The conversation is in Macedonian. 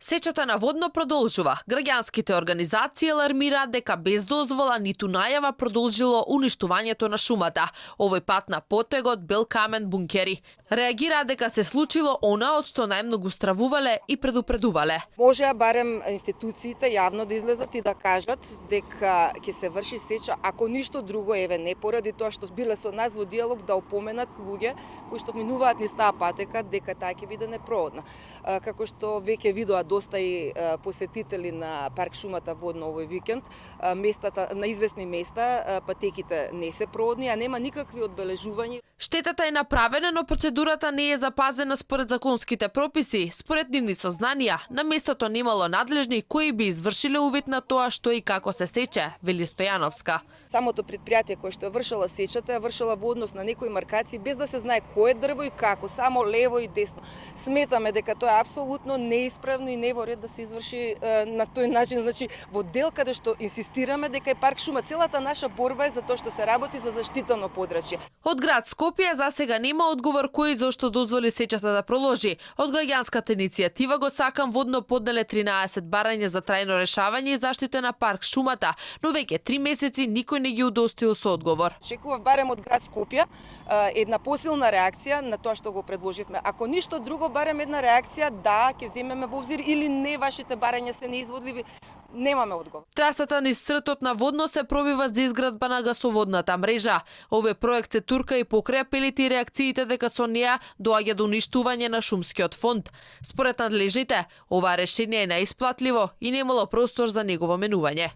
Сечата на Водно продолжува. Граѓанските организации алармираат дека без дозвола ниту најава продолжило уништувањето на шумата. Овој пат на потегот бел камен бункери. Реагираат дека се случило она од што најмногу стравувале и предупредувале. Можеа барем институциите јавно да излезат и да кажат дека ќе се врши сеча, ако ништо друго, еве не поради тоа што биле со нас во диалог, да опоменат луѓе кои што минуваат низ таа патека дека таа ќе биде непроодна. Како што веќе видоа доста и посетители на парк Шумата Водно овој викенд, местата на известни места патеките не се проодни, а нема никакви одбележувања. Штетата е направена, но процедурата не е запазена според законските прописи. Според нивни сознанија, на местото немало надлежни кои би извршиле увид на тоа што и како се сече, вели Стојановска. Самото предпријатие кое што е вршила сечата, е вршила во однос на некои маркации без да се знае кое дрво и како, само лево и десно. Сметаме дека тоа е апсолутно неисправно и не во ред да се изврши на тој начин, значи во дел каде што инсистираме дека е парк Шума, целата наша борба е за тоа што се работи за заштитено подрачје. Од град Скопје за сега нема одговор кој зошто дозволи сечата да проложи. Од граѓанската иницијатива го сакам Водно поднеле 13 барања за трајно решавање и заштита на парк Шумата, но веќе 3 месеци никој не ги удостоил со одговор. Чекував барем од град Скопје една посилна реакција на тоа што го предложивме. Ако ништо друго, барем една реакција да ќе земеме во обзир или не, вашите барања се неизводливи. Немаме одговор. Трасата низ сртот на Водно се пробива за изградба на гасоводната мрежа. Овој проект се турка и покрај апелите и реакциите дека со неа доаѓа до уништување на шумскиот фонд. Според надлежните, ова решение е неисплатливо и немало простор за негово менување.